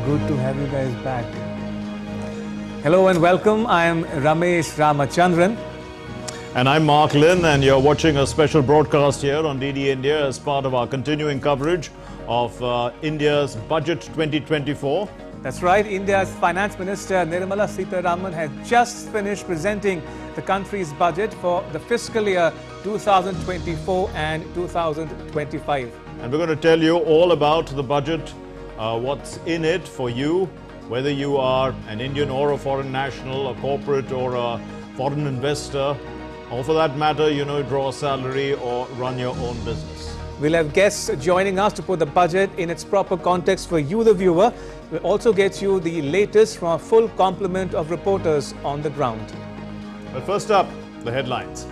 Good to have you guys back. Hello and welcome. I am Ramesh Ramachandran. And I'm Mark Lynn, and you're watching a special broadcast here on DD India as part of our continuing coverage of India's Budget 2024. That's right. India's Finance Minister Nirmala Sitharaman has just finished presenting the country's budget for the fiscal year 2024 and 2025. And we're going to tell you all about the budget, what's in it for you, whether you are an Indian or a foreign national, a corporate or a foreign investor, or for that matter, draw a salary or run your own business. We'll have guests joining us to put the budget in its proper context for you, the viewer. We'll also get you the latest from a full complement of reporters on the ground. But first up, the headlines.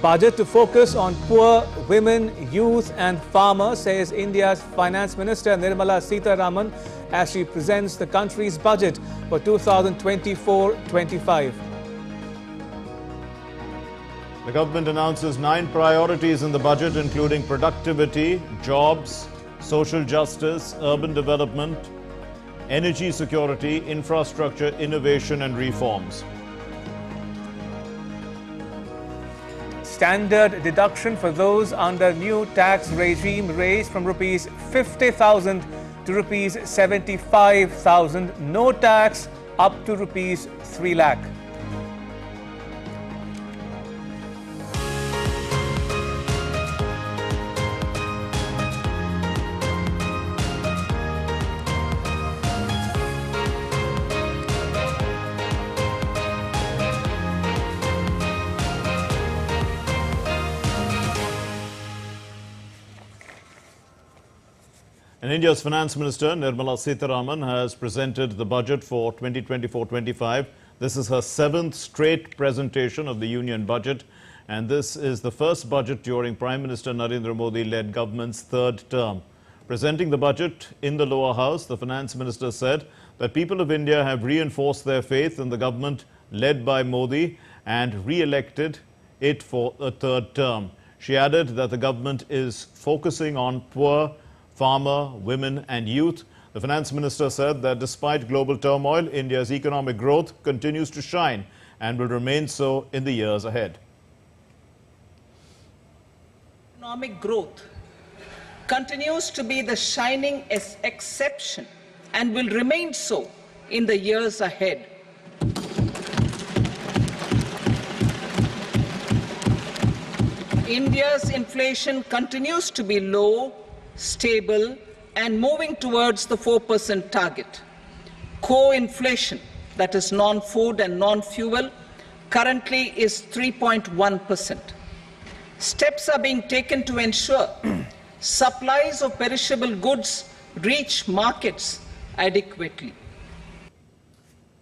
Budget to focus on poor, women, youth and farmers, says India's Finance Minister Nirmala Sitharaman as she presents the country's budget for 2024-25. The government announces 9 priorities in the budget, including productivity, jobs, social justice, urban development, energy security, infrastructure, innovation and reforms. Standard deduction for those under new tax regime raised from Rs 50,000 to Rs 75,000. No tax up to Rs 3 lakh. And India's Finance Minister Nirmala Sitharaman has presented the budget for 2024-25. This is her 7th straight presentation of the Union budget, and this is the first budget during Prime Minister Narendra Modi-led government's 3rd term. Presenting the budget in the lower house, the Finance Minister said that people of India have reinforced their faith in the government led by Modi and re-elected it for a 3rd term. She added that the government is focusing on poor, farmer, women and youth. The Finance Minister said that despite global turmoil, India's economic growth continues to shine and will remain so in the years ahead. Economic growth continues to be the shining exception and will remain so in the years ahead. India's inflation continues to be low, stable and moving towards the 4% target. Core inflation, that is non-food and non-fuel, currently is 3.1%. Steps are being taken to ensure supplies of perishable goods reach markets adequately.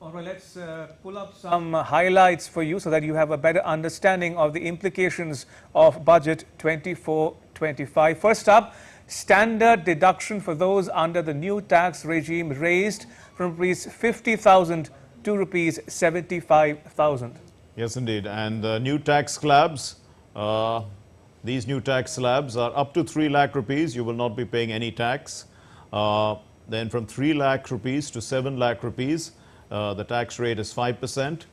All right, let's pull up some highlights for you so that you have a better understanding of the implications of Budget 24-25. First up, standard deduction for those under the new tax regime raised from Rs 50,000 to Rs 75,000. Yes, indeed. And new tax slabs, these new tax slabs are up to 3 lakh rupees. You will not be paying any tax. Then from 3 lakh rupees to 7 lakh rupees, the tax rate is 5%.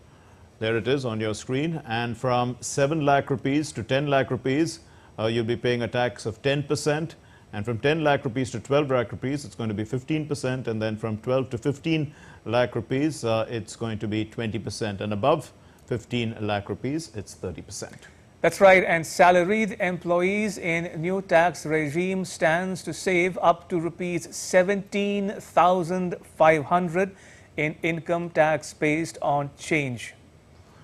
There it is on your screen. And from 7 lakh rupees to 10 lakh rupees, you'll be paying a tax of 10%. And from 10 lakh rupees to 12 lakh rupees, it's going to be 15%. And then from 12 to 15 lakh rupees, it's going to be 20%. And above 15 lakh rupees, it's 30%. That's right. And salaried employees in new tax regime stands to save up to Rs 17,500 in income tax based on change.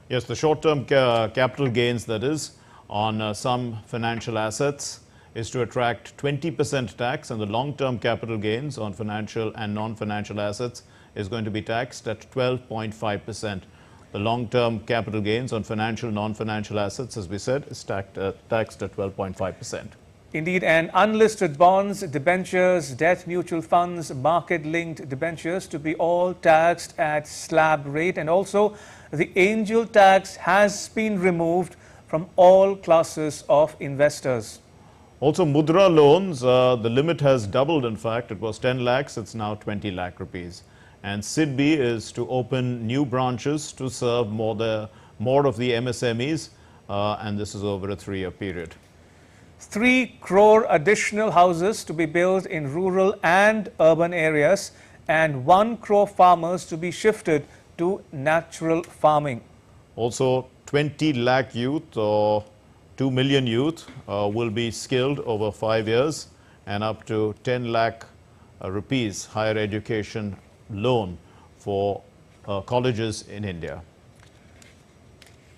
Yes, the short-term capital gains, that is, on some financial assets is to attract 20% tax, and the long-term capital gains on financial and non-financial assets is going to be taxed at 12.5%. The long-term capital gains on financial, non-financial assets, as we said, is taxed at 12.5%. Indeed, and unlisted bonds, debentures, debt mutual funds, market-linked debentures to be all taxed at slab rate, and also the angel tax has been removed from all classes of investors. Also, Mudra loans, the limit has doubled. In fact, it was 10 lakhs, it's now 20 lakh rupees. And SIDBI is to open new branches to serve more of the MSMEs, and this is over a 3-year period. 3 crore additional houses to be built in rural and urban areas, and 1 crore farmers to be shifted to natural farming. Also, 20 lakh youth or 2 million youth will be skilled over 5 years, and up to 10 lakh rupees higher education loan for colleges in India.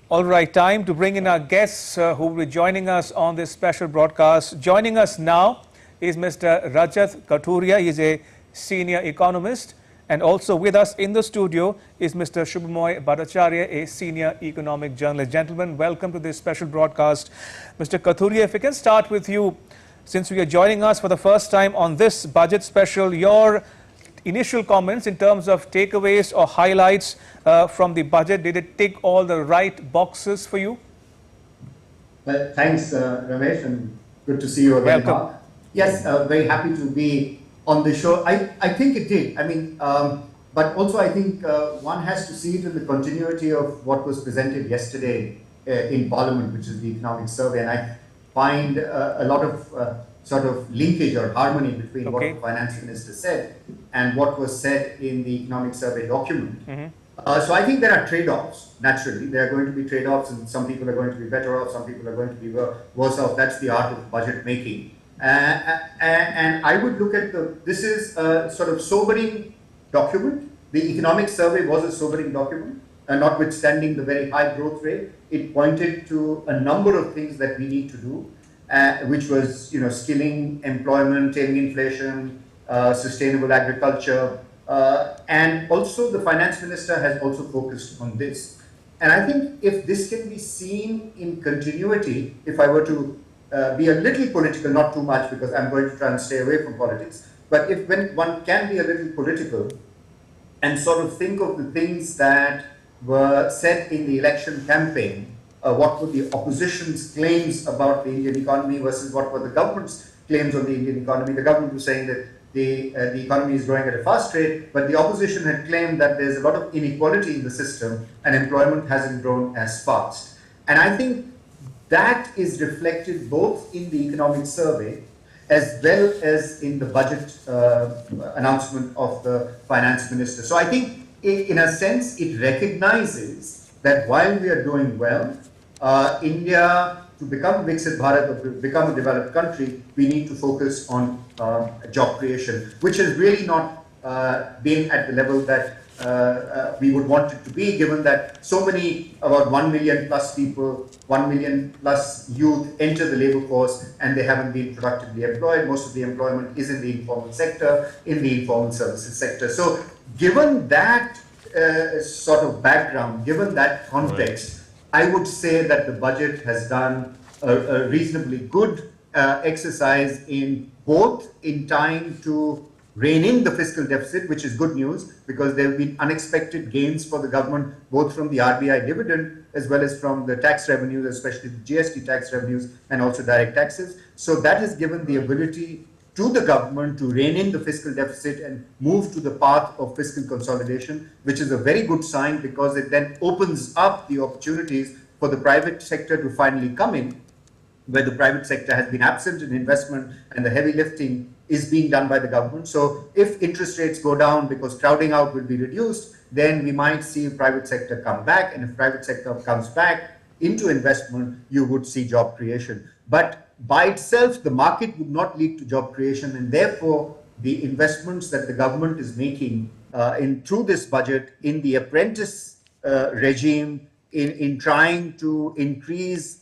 All right, time to bring in our guests who will be joining us on this special broadcast. Joining us now is Mr. Rajat Kathuria. He is a senior economist. And also with us in the studio is Mr. Shubhamoy Bhattacharya, a senior economic journalist. Gentlemen, welcome to this special broadcast. Mr. Kathuria, if we can start with you, since you are joining us for the first time on this budget special, your initial comments in terms of takeaways or highlights from the budget. Did it tick all the right boxes for you? Well, thanks, Ramesh, and good to see you again. Welcome. Yes, very happy to be on the show. I think it did. I mean, but also I think one has to see it in the continuity of what was presented yesterday in Parliament, which is the economic survey. And I find a lot of sort of linkage or harmony between what the finance minister said and what was said in the economic survey document. So I think there are trade-offs, naturally. There are going to be trade-offs, and some people are going to be better off, some people are going to be worse off. That's the art of budget making. And I would look at this is a sort of sobering document. The economic survey was a sobering document, notwithstanding the very high growth rate. It pointed to a number of things that we need to do, which was, skilling, employment, taming inflation, sustainable agriculture, and also the finance minister has also focused on this. And I think if this can be seen in continuity, if I were to be a little political, not too much, because I'm going to try and stay away from politics. But when one can be a little political and sort of think of the things that were said in the election campaign, what were the opposition's claims about the Indian economy versus what were the government's claims on the Indian economy. The government was saying that the economy is growing at a fast rate, but the opposition had claimed that there's a lot of inequality in the system and employment hasn't grown as fast. And I think that is reflected both in the economic survey as well as in the budget announcement of the finance minister. So I think, in a sense, it recognizes that while we are doing well, India, to become Viksit Bharat or to become a developed country, we need to focus on job creation, which has really not been at the level that we would want it to be, given that so many, about 1 million plus people, 1 million plus youth enter the labor force and they haven't been productively employed. Most of the employment is in the informal sector, in the informal services sector. So given that sort of background, given that context, I would say that the budget has done a reasonably good exercise in both in time to rein in the fiscal deficit, which is good news because there have been unexpected gains for the government, both from the RBI dividend as well as from the tax revenues, especially the GST tax revenues and also direct taxes. So that has given the ability to the government to rein in the fiscal deficit and move to the path of fiscal consolidation, which is a very good sign because it then opens up the opportunities for the private sector to finally come in, where the private sector has been absent in investment and the heavy lifting is being done by the government. So if interest rates go down because crowding out will be reduced, then we might see private sector come back. And if private sector comes back into investment, you would see job creation. But by itself, the market would not lead to job creation. And therefore, the investments that the government is making through this budget in the apprentice regime, in trying to increase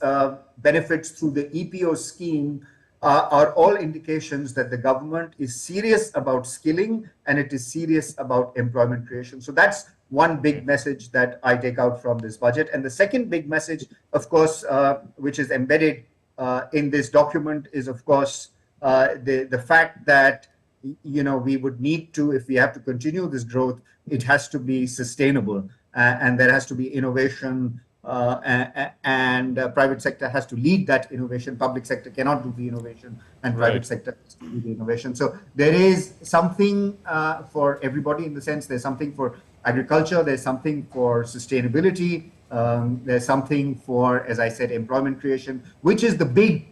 benefits through the EPO scheme, are all indications that the government is serious about skilling and it is serious about employment creation. So that's one big message that I take out from this budget. And the second big message, of course, which is embedded in this document is, of course, the fact that, we would need to, if we have to continue this growth, it has to be sustainable and there has to be innovation and private sector has to lead that innovation. Public sector cannot do the innovation, and private sector has to do the innovation. So there is something for everybody, in the sense there's something for agriculture, there's something for sustainability, there's something for, as I said, employment creation, which is the big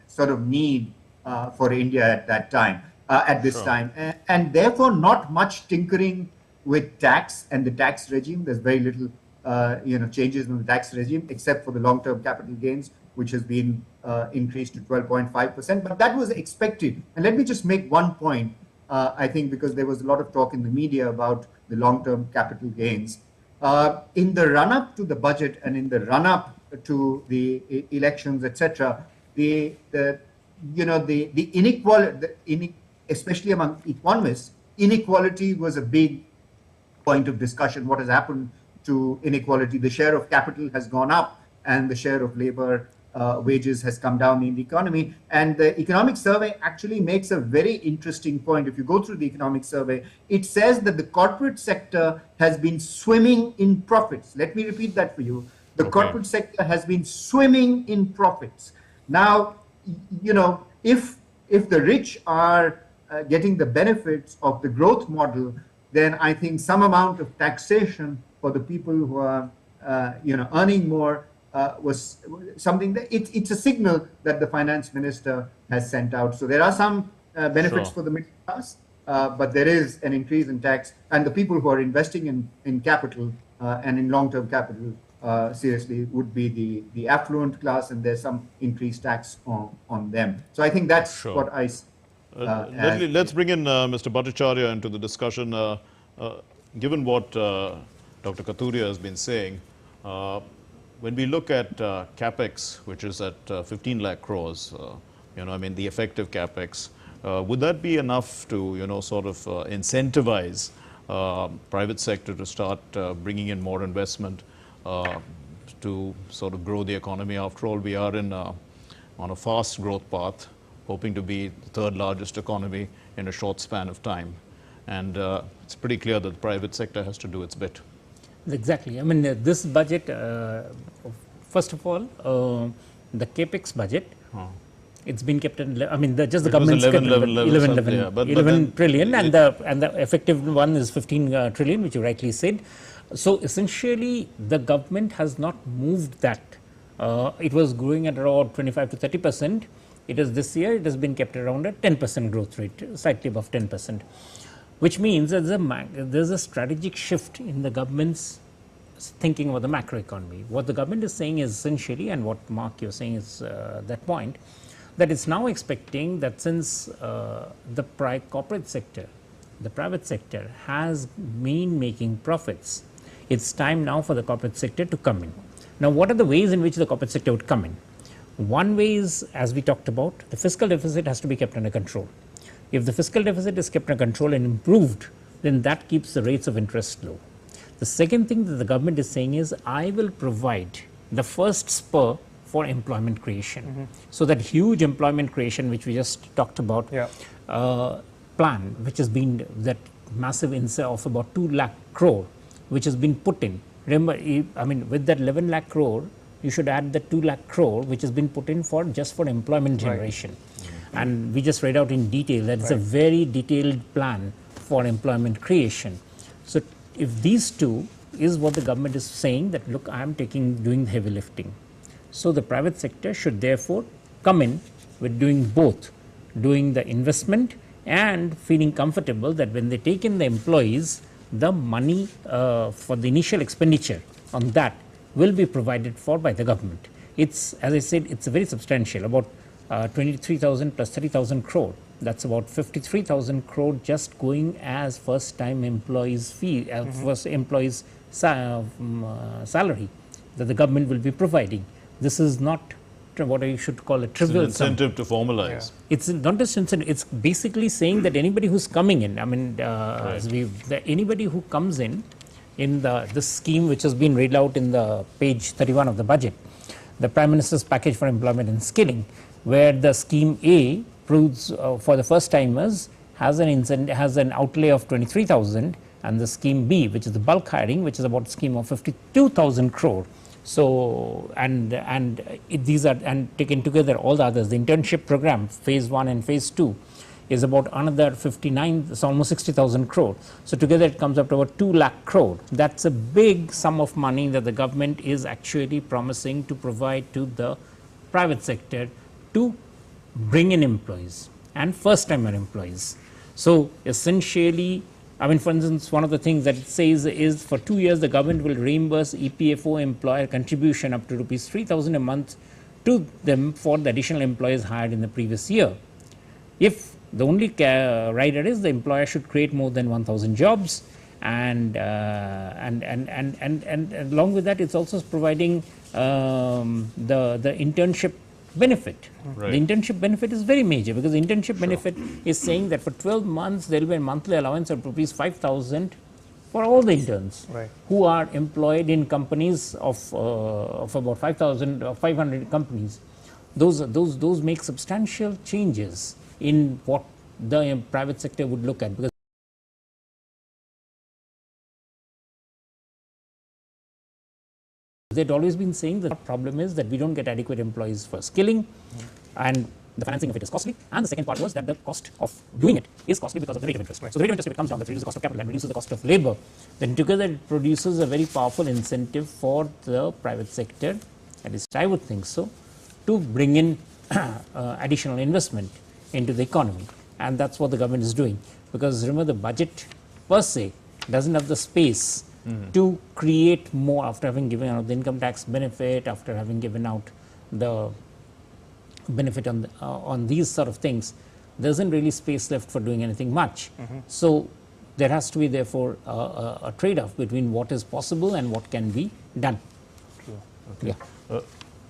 sort of need for India at that time, at this time, and therefore not much tinkering with tax and the tax regime. There's very little changes in the tax regime, except for the long-term capital gains, which has been increased to 12.5%. But that was expected. And let me just make one point, I think, because there was a lot of talk in the media about the long-term capital gains. In the run-up to the budget and in the run-up to the elections, etc., the inequality, especially among economists, inequality was a big point of discussion. What has happened to inequality? The share of capital has gone up and the share of labor wages has come down in the economy. And the economic survey actually makes a very interesting point. If you go through the economic survey, it says that the corporate sector has been swimming in profits. Let me repeat that for you. The corporate sector has been swimming in profits. Now, if the rich are getting the benefits of the growth model, then I think some amount of taxation for the people who are, earning more was something that it's a signal that the finance minister has sent out. So there are some benefits for the middle class, but there is an increase in tax, and the people who are investing in capital and in long-term capital seriously would be the affluent class, and there's some increased tax on them. So I think that's what I. Let's bring in Mr. Bhattacharya into the discussion. Given what Dr. Kathuria has been saying, when we look at Capex, which is at 15 lakh crores, the effective Capex, would that be enough to, sort of incentivize private sector to start bringing in more investment to sort of grow the economy? After all, we are on a fast growth path, hoping to be the third largest economy in a short span of time. And it's pretty clear that the private sector has to do its bit. Exactly. I mean, this budget, first of all, the Capex budget, it's been kept in, just the government's 11 trillion, and the effective one is 15 trillion, which you rightly said. So essentially, the government has not moved that. It was growing at around 25 to 30%. It is this year, it has been kept around a 10% growth rate, slightly above 10%. Which means there's a strategic shift in the government's thinking about the macroeconomy. What the government is saying is essentially, and what Mark you're saying is that point, that it's now expecting that since the corporate sector, the private sector has been making profits, it's time now for the corporate sector to come in. Now, what are the ways in which the corporate sector would come in? One way is, as we talked about, the fiscal deficit has to be kept under control. If the fiscal deficit is kept under control and improved, then that keeps the rates of interest low. The second thing that the government is saying is, I will provide the first spur for employment creation. So that huge employment creation, which we just talked about, plan, which has been that massive inset of about 2 lakh crore, which has been put in. Remember, with that 11 lakh crore, you should add the 2 lakh crore, which has been put in just for employment generation. And we just read out in detail that it's a very detailed plan for employment creation. So if these two is what the government is saying, that look, I am doing the heavy lifting. So the private sector should therefore come in with doing both, doing the investment and feeling comfortable that when they take in the employees, the money for the initial expenditure on that will be provided for by the government. It's, as I said, it's a very substantial, about 23,000 plus 30,000 crore. That's about 53,000 crore just going as first-time employees' fee, first employees' salary that the government will be providing. This is not what I should call a trivial incentive to formalize. It's not just incentive. It's basically saying that anybody who's coming in, anybody who comes in this scheme, which has been read out in the page 31 of the budget, the Prime Minister's Package for Employment and Skilling, where the scheme A proves for the first timers has an outlay of 23,000, and the scheme B, which is the bulk hiring, which is about a scheme of 52,000 crore, So, these are, and taken together all the others, the internship program phase 1 and phase 2 is about another 59, it's almost 60,000 crore. So together it comes up to about 2 lakh crore. That's a big sum of money that the government is actually promising to provide to the private sector to bring in employees and first timer employees. So essentially, I mean, for instance, one of the things that it says is for 2 years the government will reimburse EPFO employer contribution up to rupees 3,000 a month to them for the additional employees hired in the previous year. If the only rider is the employer should create more than 1,000 jobs, and along with that, it's also providing the internship benefit. Right. The internship benefit is very major, because the internship benefit is saying that for 12 months there will be a monthly allowance of rupees 5,000 for all the interns who are employed in companies of about 500 companies. Those make substantial changes in what the private sector would look at, because they'd always been saying that the problem is that we don't get adequate employees for skilling, and the financing of it is costly. And the second part was that the cost of doing it is costly because of the rate of interest. So the rate of interest, if it comes down, that reduces the cost of capital and reduces the cost of labor. Then together it produces a very powerful incentive for the private sector, at least I would think so, to bring in additional investment into the economy. And that's what the government is doing. Because remember, the budget per se doesn't have the space to create more after having given out the income tax benefit, after having given out the benefit on these sort of things. There isn't really space left for doing anything much. So there has to be therefore a trade-off between what is possible and what can be done. Okay. Yeah.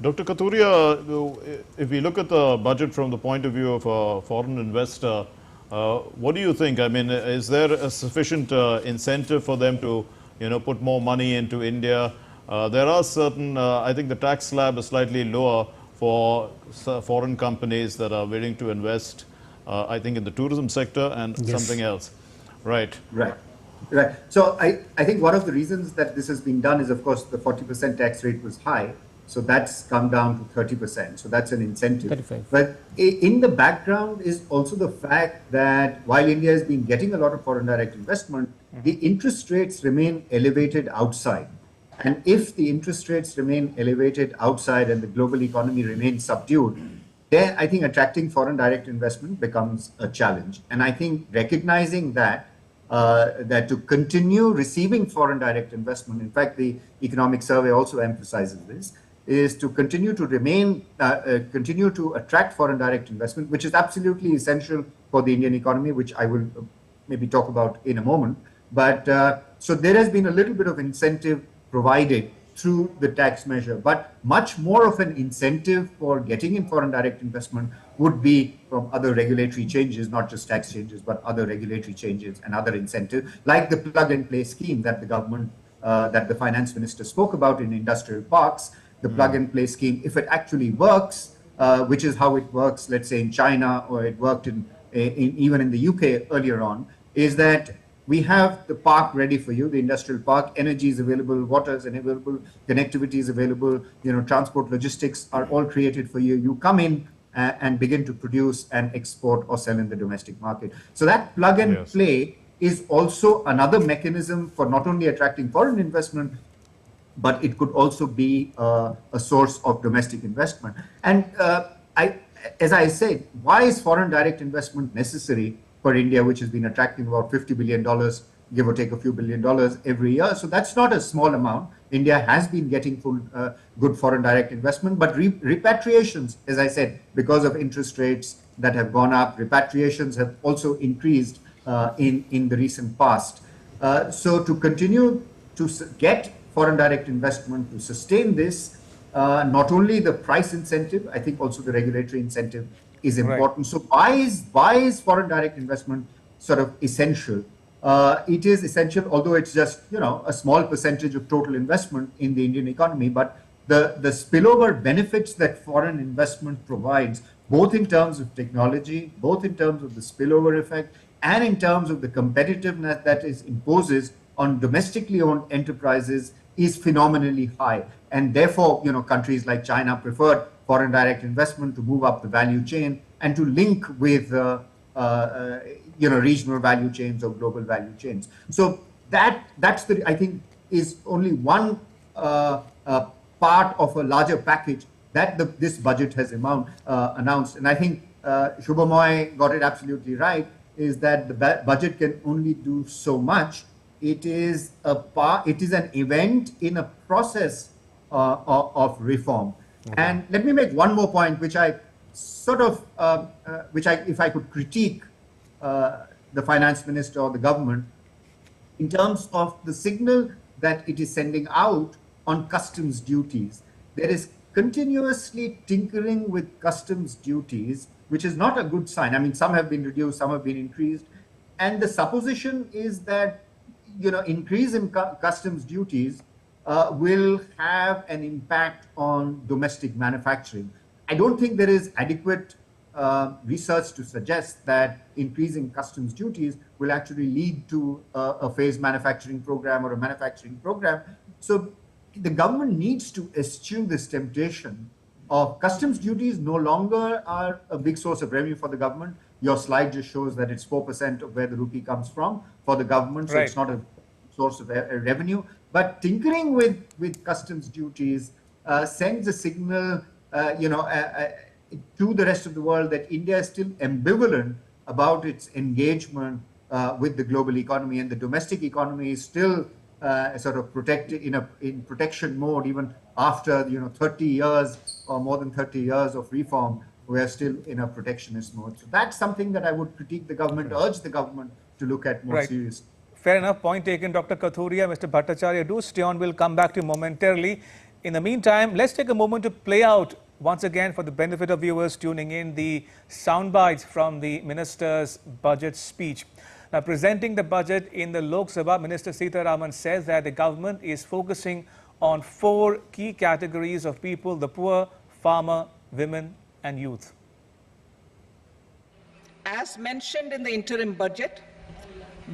Dr. Kathuria, if we look at the budget from the point of view of a foreign investor, what do you think? I mean, is there a sufficient incentive for them to, put more money into India? There are certain, I think the tax slab is slightly lower for foreign companies that are willing to invest, I think, in the tourism sector and something else. Right. Right. Right. So I think one of the reasons that this has been done is, of course, the 40% tax rate was high. So that's come down to 30%. So that's an incentive. 35. But in the background is also the fact that while India has been getting a lot of foreign direct investment, the interest rates remain elevated outside. And if the interest rates remain elevated outside and the global economy remains subdued, then I think attracting foreign direct investment becomes a challenge. And I think recognizing that to continue receiving foreign direct investment, in fact, the economic survey also emphasizes this, is to continue to continue to attract foreign direct investment, which is absolutely essential for the Indian economy, which I will maybe talk about in a moment. But so there has been a little bit of incentive provided through the tax measure, but much more of an incentive for getting in foreign direct investment would be from other regulatory changes, not just tax changes, but other regulatory changes and other incentives, like the plug-and-play scheme that the government, that the finance minister spoke about in industrial parks. The plug-and-play scheme, if it actually works, which is how it works, let's say in China, or it worked even in the UK earlier on, is that we have the park ready for you, the industrial park, energy is available, water is available, connectivity is available, transport, logistics are all created for you. You come in and begin to produce and export or sell in the domestic market. So that plug and play is also another mechanism for not only attracting foreign investment, but it could also be a source of domestic investment. And as I said, why is foreign direct investment necessary for India, which has been attracting about $50 billion, give or take a few $1 billion every year? So that's not a small amount. India has been getting good foreign direct investment, but repatriations, as I said, because of interest rates that have gone up, repatriations have also increased in the recent past. So to continue to get foreign direct investment, to sustain this, not only the price incentive, I think also the regulatory incentive is important. So why is foreign direct investment sort of essential? It is essential, although it's just a small percentage of total investment in the Indian economy, but the spillover benefits that foreign investment provides, both in terms of technology, both in terms of the spillover effect, and in terms of the competitiveness that it imposes on domestically owned enterprises, is phenomenally high. And therefore, countries like China preferred foreign direct investment to move up the value chain and to link with, regional value chains or global value chains. So that's I think, is only one part of a larger package that this budget has announced. And I think Shubhamoy got it absolutely right, is that the budget can only do so much. It is an event in a process of reform. Okay. And let me make one more point, which I if I could critique the finance minister or the government in terms of the signal that it is sending out on customs duties. There is continuously tinkering with customs duties, which is not a good sign. I mean, some have been reduced, some have been increased. And the supposition is that, increase in customs duties will have an impact on domestic manufacturing. I don't think there is adequate research to suggest that increasing customs duties will actually lead to a phased manufacturing program or a manufacturing program. So the government needs to eschew this temptation of customs duties. No longer are a big source of revenue for the government. Your slide just shows that it's 4% of where the rupee comes from for the government, so It's not a source of revenue. But tinkering with customs duties sends a signal, to the rest of the world that India is still ambivalent about its engagement with the global economy, and the domestic economy is still sort of protected in protection mode. Even after 30 years or more than 30 years of reform, we are still in a protectionist mode. So that's something that I would critique the government, urge the government to look at more seriously. Fair enough. Point taken, Dr. Kathuria. Mr. Bhattacharya, do stay on. We'll come back to you momentarily. In the meantime, let's take a moment to play out once again, for the benefit of viewers tuning in, the sound bites from the minister's budget speech. Now, presenting the budget in the Lok Sabha, Minister Sitharaman says that the government is focusing on 4 key categories of people: the poor, farmer, women and youth. As mentioned in the interim budget,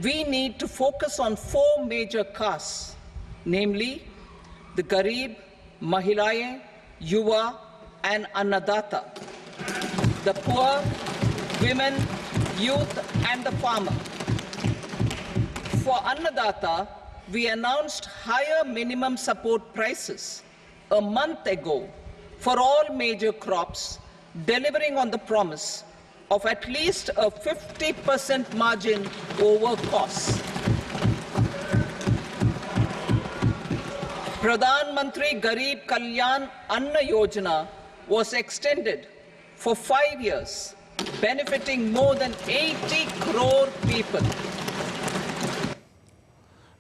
we need to focus on 4 major castes, namely the Garib, Mahilaye, Yuva and Annadata, the poor, women, youth and the farmer. For Annadata, we announced higher minimum support prices a month ago for all major crops, delivering on the promise of at least a 50% margin over costs. Pradhan Mantri Garib Kalyan Anna Yojana was extended for 5 years, benefiting more than 80 crore people.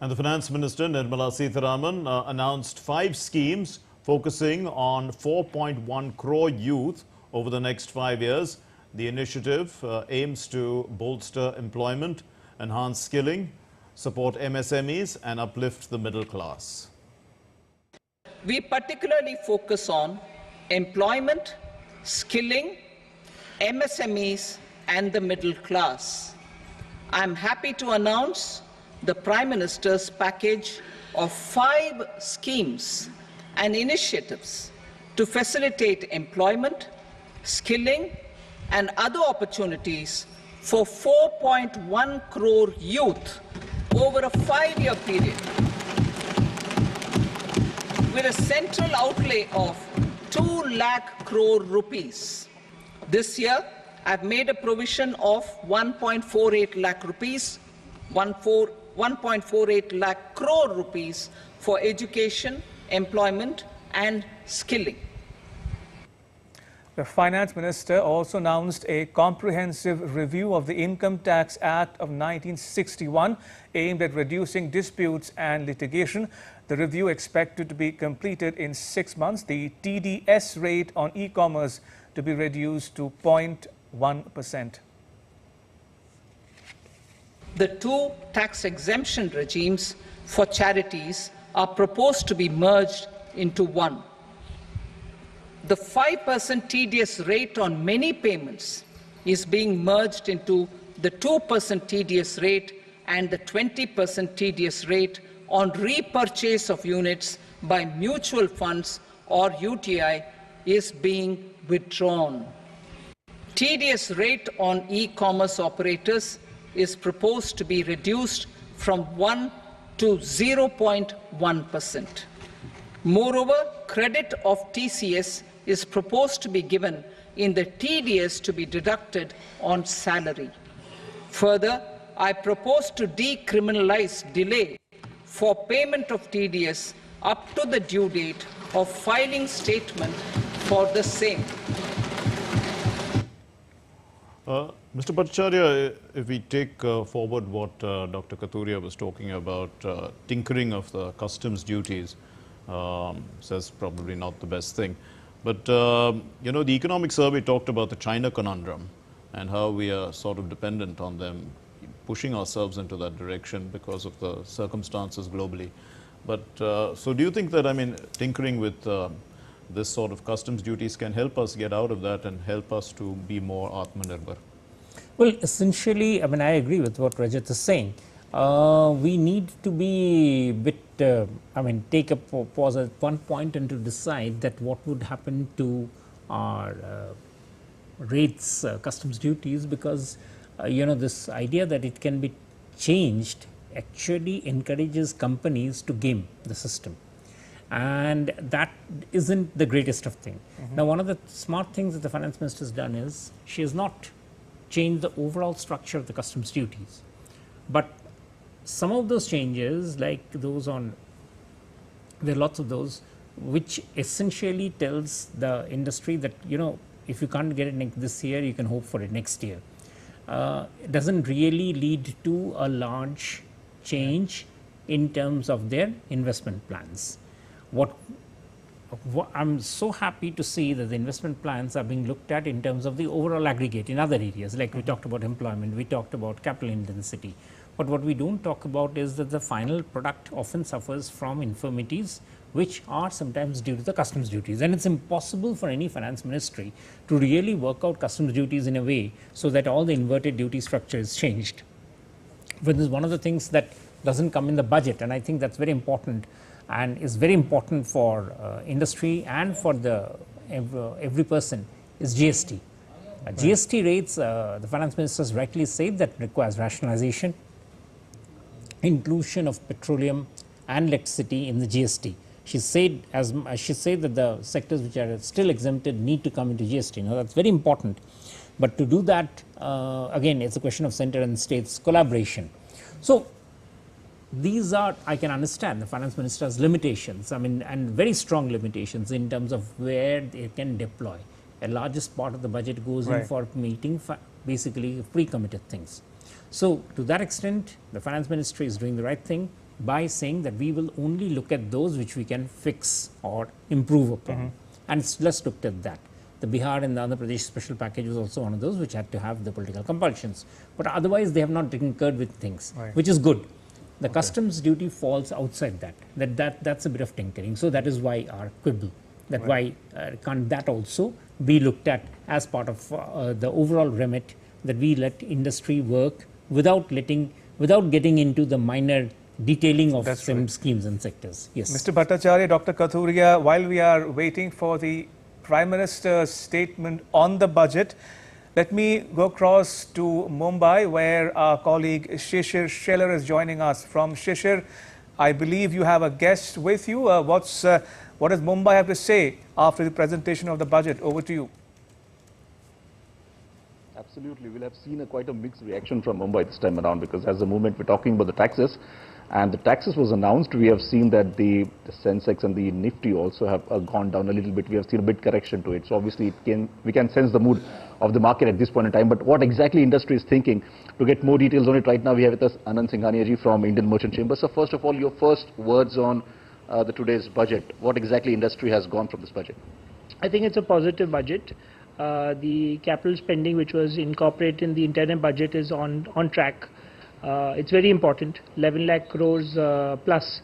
And the Finance Minister, Nirmala Sitharaman, announced 5 schemes focusing on 4.1 crore youth over the next 5 years. The initiative aims to bolster employment, enhance skilling, support MSMEs and uplift the middle class. We particularly focus on employment, skilling, MSMEs and the middle class. I'm happy to announce the Prime Minister's package of 5 schemes and initiatives to facilitate employment, skilling and other opportunities for 4.1 crore youth over a 5-year period, with a central outlay of 2 lakh crore rupees. This year, I've made a provision of 1.48 lakh rupees, 1.48 lakh crore rupees for education, employment and skilling. The Finance Minister also announced a comprehensive review of the Income Tax Act of 1961 aimed at reducing disputes and litigation. The review expected to be completed in 6 months. The TDS rate on e-commerce to be reduced to 0.1%. The 2 tax exemption regimes for charities are proposed to be merged into one. The 5% TDS rate on many payments is being merged into the 2% TDS rate and the 20% TDS rate on repurchase of units by mutual funds or UTI is being withdrawn. TDS rate on e-commerce operators is proposed to be reduced from 1 to 0.1%. Moreover, credit of TCS is proposed to be given in the TDS to be deducted on salary. Further, I propose to decriminalize delay for payment of TDS up to the due date of filing statement for the same. Mr. Bhattacharya, if we take forward what Dr. Kathuria was talking about, tinkering of the customs duties, says probably not the best thing. But, you know, the economic survey talked about the China conundrum and how we are sort of dependent on them, pushing ourselves into that direction because of the circumstances globally. But, so do you think that, I mean, tinkering with this sort of customs duties can help us get out of that and help us to be more Atmanirbhar? Well, essentially, I mean, I agree with what Rajat is saying. We need to be a bit, I mean, take a pause at one point and to decide that what would happen to our rates, customs duties, because, you know, this idea that it can be changed actually encourages companies to game the system. And that isn't the greatest of things. Now, one of the smart things that the finance minister has done is she has not changed the overall structure of the customs duties. But some of those changes, like those on, there are lots of those, which essentially tells the industry that, you know, if you can't get it this year, you can hope for it next year. It doesn't really lead to a large change in terms of their investment plans. What I'm so happy to see that the investment plans are being looked at in terms of the overall aggregate in other areas, like we talked about employment, we talked about capital intensity. But what we don't talk about is that the final product often suffers from infirmities which are sometimes due to the customs duties. And it's impossible for any finance ministry to really work out customs duties in a way so that all the inverted duty structure is changed. But this is one of the things that doesn't come in the budget, and I think that's very important and is very important for industry and for the every person, is GST. GST rates, the finance minister has rightly said that requires rationalization, inclusion of petroleum and electricity in the GST. She said, she said that the sectors which are still exempted need to come into GST. Now, that's very important. But to do that, again, it's a question of center and states collaboration. So, these are, I can understand the finance minister's limitations, I mean, and very strong limitations in terms of where they can deploy. A largest part of the budget goes in for meeting basically pre-committed things. So, to that extent, the finance ministry is doing the right thing by saying that we will only look at those which we can fix or improve upon. And it's just looked at that. The Bihar and the Andhra Pradesh special package was also one of those which had to have the political compulsions. But otherwise, they have not tinkered with things, which is good. The customs duty falls outside that. That's a bit of tinkering. So that is why our quibble. That why can't that also be looked at as part of the overall remit, that we let industry work without getting into the minor detailing of some schemes and sectors. Yes. Mr. Bhattacharya, Dr. Kathuria, while we are waiting for the Prime Minister's statement on the budget, let me go across to Mumbai, where our colleague Shishir Scheller is joining us. From Shishir, I believe you have a guest with you. What does Mumbai have to say after the presentation of the budget? Over to you. Absolutely. We'll have seen quite a mixed reaction from Mumbai this time around, because as the moment we're talking about the taxes, and the taxes was announced, we have seen that the Sensex and the Nifty also have gone down a little bit. We have seen a bit correction to it. So obviously we can sense the mood of the market at this point in time. But what exactly industry is thinking? To get more details on it, right now we have with us Anand Singhania ji from Indian Merchant Chamber. So first of all, your first words on the today's budget. What exactly industry has gone from this budget? I think it's a positive budget. The capital spending which was incorporated in the internal budget is on track. It's very important. 11 lakh crores plus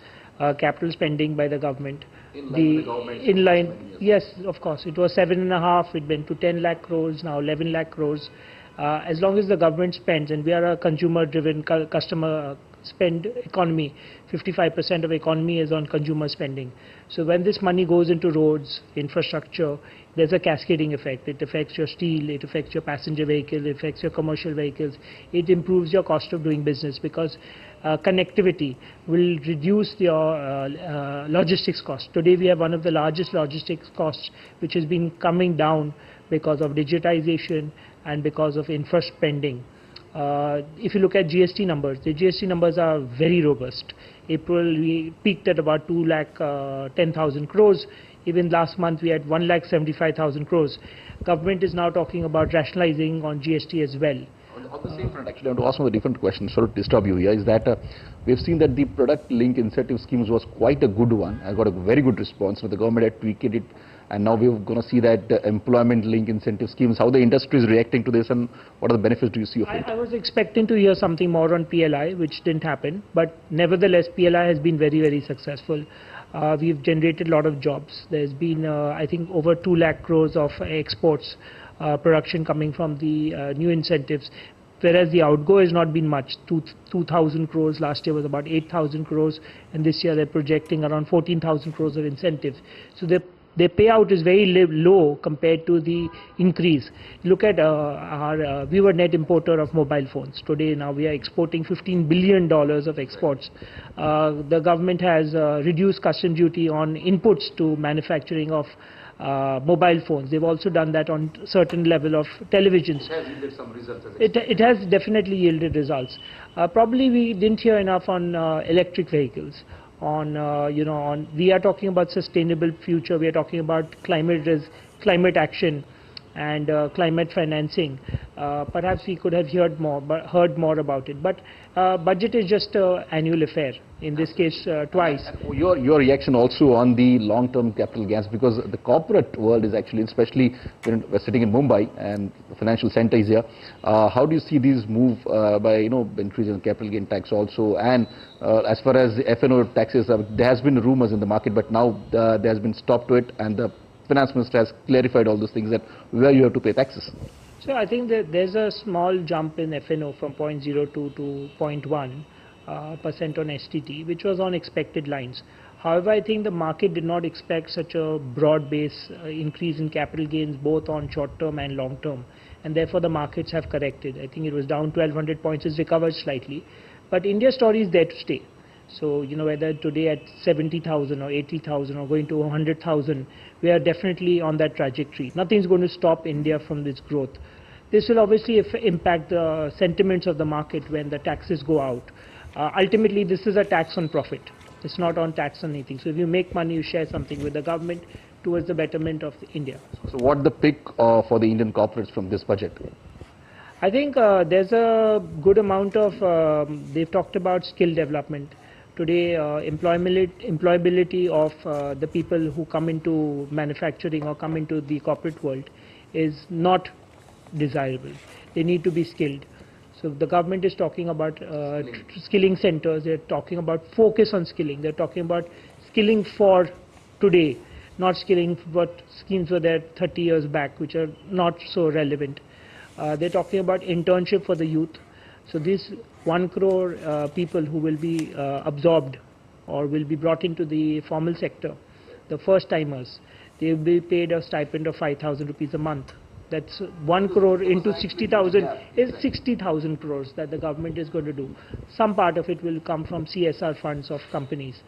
capital spending by the government. In line, yes, of course. It was 7.5. It went to 10 lakh crores. Now 11 lakh crores. As long as the government spends, and we are a consumer-driven, spend economy. 55% of economy is on consumer spending. So when this money goes into roads, infrastructure, there's a cascading effect. It affects your steel, it affects your passenger vehicle, it affects your commercial vehicles. It improves your cost of doing business because connectivity will reduce your logistics cost. Today we have one of the largest logistics costs which has been coming down because of digitization and because of infra spending. If you look at GST numbers, the GST numbers are very robust. April we peaked at about 2,10,000 crores. Even last month we had 1,75,000 crores. Government is now talking about rationalizing on GST as well. On the same front, actually, I want to ask one different question. Sorry to disturb you here. Is that we've seen that the product link incentive schemes was quite a good one. I got a very good response. So the government had tweaked it, and now we're going to see that employment link incentive schemes. How the industry is reacting to this, and what are the benefits do you see of it? I was expecting to hear something more on PLI, which didn't happen. But nevertheless, PLI has been very, very successful. We've generated a lot of jobs. There's been, I think, over 2 lakh crores of exports production coming from the new incentives. Whereas the outgo has not been much. 2,000 crores last year was about 8,000 crores, and this year they're projecting around 14,000 crores of incentives. So their payout is very low compared to the increase. Look at we were net importer of mobile phones. Today now we are exporting $15 billion of exports. The government has reduced custom duty on inputs to manufacturing of mobile phones. They've also done that on certain level of televisions. It has yielded some results. It has definitely yielded results. Probably we didn't hear enough on electric vehicles. We are talking about sustainable future. We are talking about climate action and climate financing. Perhaps we could have heard more about it. But budget is just an annual affair. In this case, twice. Your reaction also on the long-term capital gains, because the corporate world is actually, especially when we're sitting in Mumbai and the financial center is here. How do you see these move by increasing the capital gain tax also? And as far as the F&O taxes, there has been rumors in the market, but now there has been stop to it, and the finance minister has clarified all those things that where you have to pay taxes. So I think that there's a small jump in F&O from 0.02 to 0.1%. On STT, which was on expected lines. However, I think the market did not expect such a broad base increase in capital gains both on short term and long term, and therefore the markets have corrected. I think it was down 1,200 points, it's recovered slightly, but India's story is there to stay. So whether today at 70,000 or 80,000 or going to 100,000, we are definitely on that trajectory. Nothing's going to stop India from this growth. This will obviously impact the sentiments of the market when the taxes go out. Ultimately, this is a tax on profit. It's not on tax on anything. So if you make money, you share something with the government towards the betterment of India. So what the pick for the Indian corporates from this budget? I think there's a good amount of, they've talked about skill development. Today, employability of the people who come into manufacturing or come into the corporate world is not desirable. They need to be skilled. So the government is talking about skilling centers. They're talking about focus on skilling. They're talking about skilling for today, not skilling what schemes were there 30 years back, which are not so relevant. They're talking about internship for the youth. So these 1 crore people who will be absorbed or will be brought into the formal sector, the first timers, they will be paid a stipend of 5,000 rupees a month. That's 1 crore into 60,000 is 60,000 crores that the government is going to do. Some part of it will come from CSR funds of companies.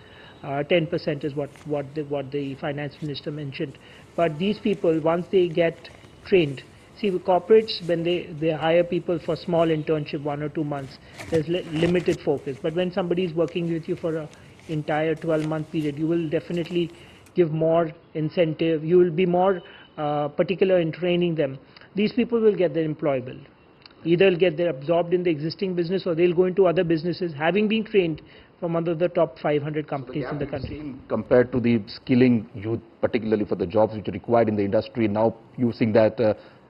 10% is what the finance minister mentioned. But these people, once they get trained, see, corporates, when they hire people for small internship, 1 or 2 months, there's limited focus. But when somebody is working with you for an entire 12-month period, you will definitely give more incentive. You will be more particular in training them. These people will get their employable. Either they'll get absorbed in the existing business or they'll go into other businesses having been trained from one of the top 500 companies in the country. Compared to the skilling youth, particularly for the jobs which are required in the industry, now you think that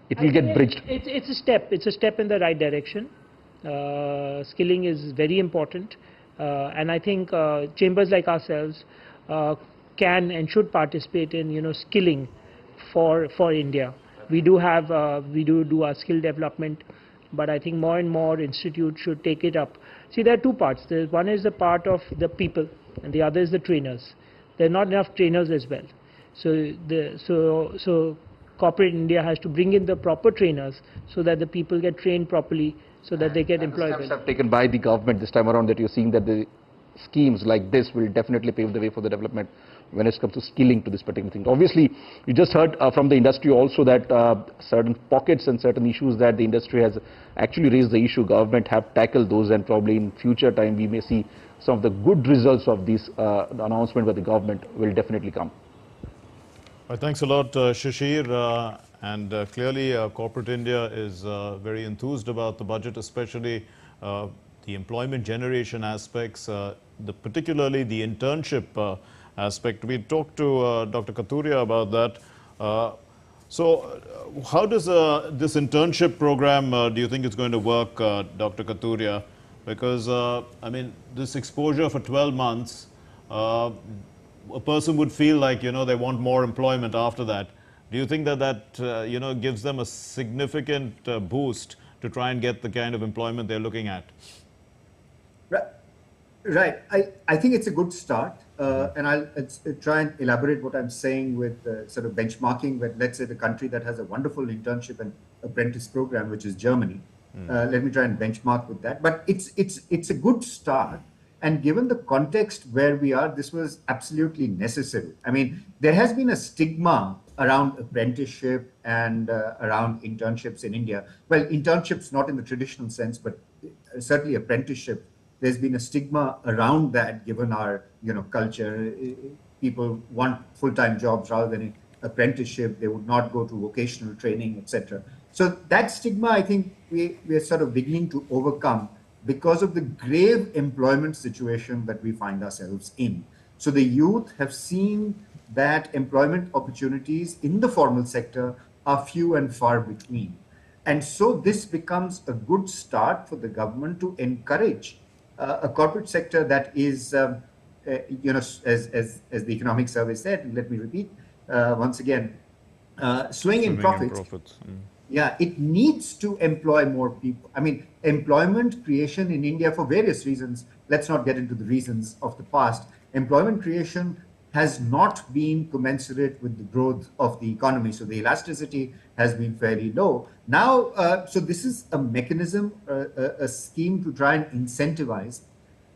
it will get bridged? It's a step. It's a step in the right direction. Skilling is very important. And I think chambers like ourselves can and should participate in skilling for India. We do have we do our skill development. but I think more and more institutes should take it up. See, there are two parts. One is the part of the people, and the other is the trainers. There are not enough trainers as well. So corporate India has to bring in the proper trainers so that the people get trained properly, so that they get employed. Steps have taken by the government this time around, that you're seeing that the schemes like this will definitely pave the way for the development when it comes to skilling to this particular thing. Obviously, you just heard from the industry also that certain pockets and certain issues that the industry has actually raised the issue, government have tackled those, and probably in future time we may see some of the good results of this announcement by the government will definitely come. Well, thanks a lot, Shishir. Clearly, corporate India is very enthused about the budget, especially the employment generation aspects, particularly the internship aspect. We talked to Dr. Kathuria about that. So, how does this internship program, do you think it's going to work, Dr. Kathuria? Because, I mean, this exposure for 12 months, a person would feel like, you know, they want more employment after that. Do you think that you know, gives them a significant boost to try and get the kind of employment they're looking at? Right. I think it's a good start. And I'll try and elaborate what I'm saying with sort of benchmarking with, let's say, the country that has a wonderful internship and apprentice program, which is Germany. Let me try and benchmark with that. But it's a good start. And given the context where we are, this was absolutely necessary. I mean, there has been a stigma around apprenticeship and around internships in India. Well, internships not in the traditional sense, but certainly apprenticeship. There's been a stigma around that given our, you know, culture. People want full-time jobs rather than apprenticeship. They would not go to vocational training, etc. So that stigma, I think we are sort of beginning to overcome because of the grave employment situation that we find ourselves in. So the youth have seen that employment opportunities in the formal sector are few and far between. And so this becomes a good start for the government to encourage a corporate sector that is, you know, as the economic survey said, and let me repeat once again, swimming in profits. Yeah, it needs to employ more people. I mean, employment creation in India for various reasons, let's not get into the reasons of the past, employment creation has not been commensurate with the growth of the economy. So the elasticity has been fairly low. Now, so this is a mechanism, a scheme to try and incentivize.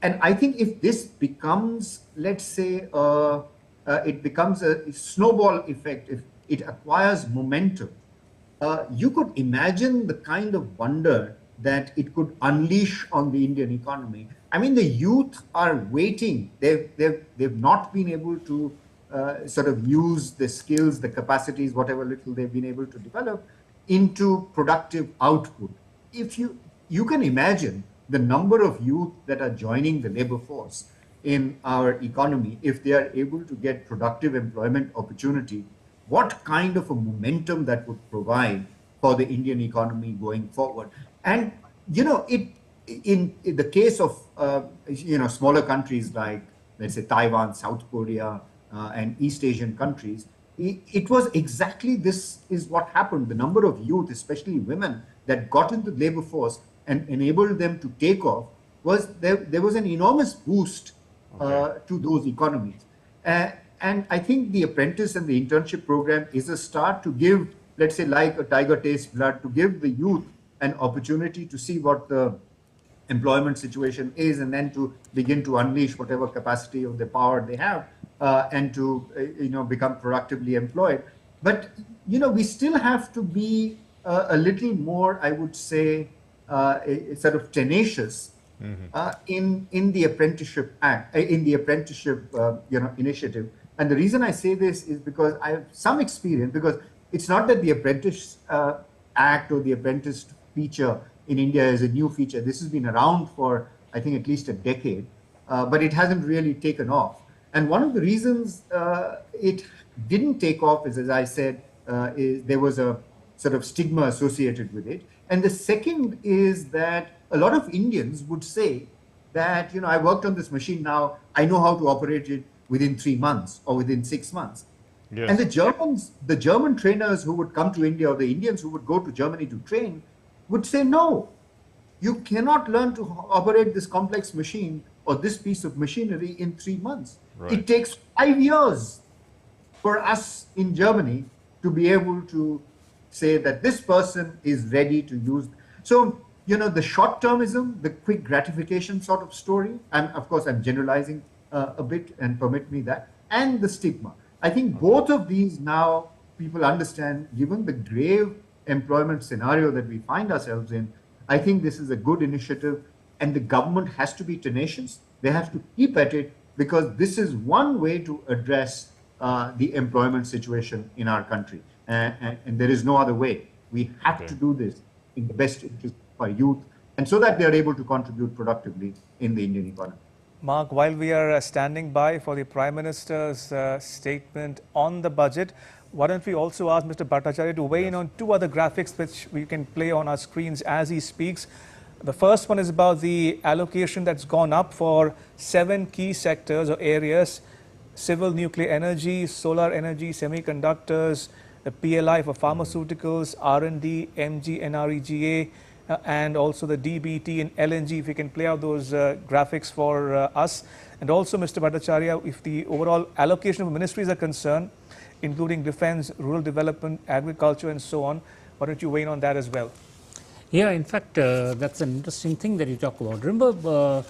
And I think if this becomes, let's say, it becomes a snowball effect, if it acquires momentum, you could imagine the kind of wonder that it could unleash on the Indian economy. I mean, the youth are waiting. They've not been able to sort of use the skills, the capacities, whatever little they've been able to develop into productive output. If you can imagine the number of youth that are joining the labor force in our economy, if they are able to get productive employment opportunity, what kind of a momentum that would provide for the Indian economy going forward. And, you know, in the case of, you know, smaller countries like, let's say, Taiwan, South Korea, and East Asian countries, it was exactly this is what happened. The number of youth, especially women, that got into the labor force and enabled them to take off, was there was an enormous boost to those economies. And I think the apprentice and the internship program is a start to give, let's say, like a tiger tastes blood, to give the youth an opportunity to see what the employment situation is, and then to begin to unleash whatever capacity of the power they have, and to you know, become productively employed. But you know, we still have to be a little more, I would say, sort of tenacious in the apprenticeship act, in the apprenticeship you know, initiative. And the reason I say this is because I have some experience, because it's not that the Apprentice Act or the Apprentice feature in India is a new feature. This has been around for, I think, at least a decade, but it hasn't really taken off. And one of the reasons it didn't take off is, as I said, is there was a sort of stigma associated with it. And the second is that a lot of Indians would say that, you know, I worked on this machine now, I know how to operate it within 3 months or within 6 months. Yes. And the German trainers who would come to India, or the Indians who would go to Germany to train, would say, no, you cannot learn to operate this complex machine or this piece of machinery in 3 months. Right. It takes 5 years for us in Germany to be able to say that this person is ready to use. So, the short-termism, the quick gratification sort of story, and of course I'm generalizing a bit, and permit me that, and the stigma. I think both of these now people understand, given the grave employment scenario that we find ourselves in. I think this is a good initiative, and the government has to be tenacious. They have to keep at it, because this is one way to address the employment situation in our country. And there is no other way. We have to do this in the best interest of our youth, and so that they are able to contribute productively in the Indian economy. Mark, while we are standing by for the Prime Minister's statement on the budget, why don't we also ask Mr. Bhattacharya to weigh in on 2 other graphics which we can play on our screens as he speaks. The first one is about the allocation that's gone up for 7 key sectors or areas: civil nuclear energy, solar energy, semiconductors, the PLI for pharmaceuticals, R&D, MG, NREGA, and also the DBT and LNG. If you can play out those graphics for us. And also, Mr. Bhattacharya, if the overall allocation of ministries are concerned, including defense, rural development, agriculture, and so on, why don't you weigh in on that as well? Yeah, in fact, that's an interesting thing that you talk about. Remember,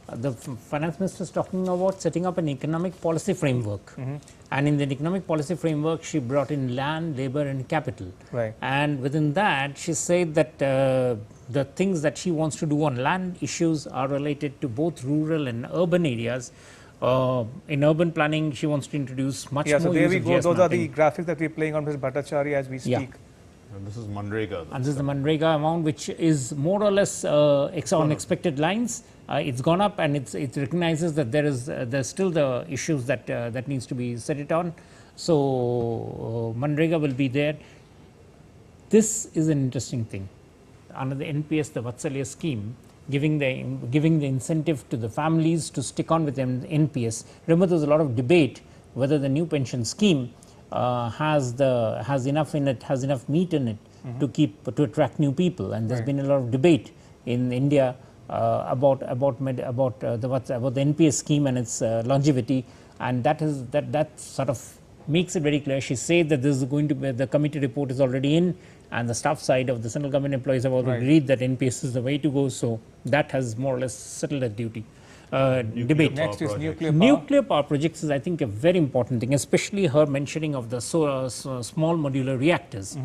the finance minister is talking about setting up an economic policy framework. And in the economic policy framework, she brought in land, labor, and capital. Right. And within that, she said that the things that she wants to do on land issues are related to both rural and urban areas. In urban planning, she wants to introduce much more. So there we go. GS Those are the mapping. graphics that we're playing on Mr. Bhattacharya as we speak. Yeah. And this is Manrega. And this is the Manrega amount, which is more or less on expected lines. It's gone up, and it recognizes that there's still the issues that needs to be set it on. So Manrega will be there. This is an interesting thing. Under the NPS, the Vatsalya scheme, giving the incentive to the families to stick on with NPS. Remember, there's a lot of debate whether the new pension scheme has enough meat in it to attract new people, and there's been a lot of debate in India about the NPS scheme and its longevity, and that sort of makes it very clear. She said that this is going to be, the committee report is already in, and the staff side of the central government employees have already agreed that NPS is the way to go. So that has more or less settled that duty. Debate. Next is nuclear power. Nuclear power projects is, I think, a very important thing, especially her mentioning of the small modular reactors.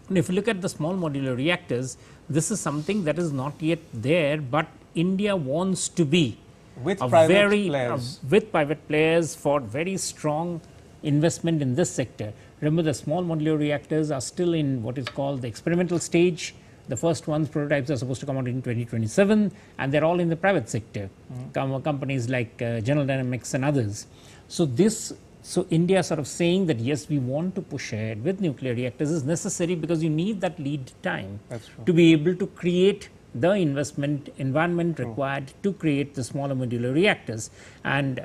And if you look at the small modular reactors, this is something that is not yet there, but India wants to be with private players for very strong investment in this sector. Remember, the small modular reactors are still in what is called the experimental stage. The first ones, prototypes, are supposed to come out in 2027, and they're all in the private sector, companies like General Dynamics and others. So India sort of saying that yes, we want to push ahead with nuclear reactors is necessary, because you need that lead time to be able to create the investment environment required to create the smaller modular reactors. And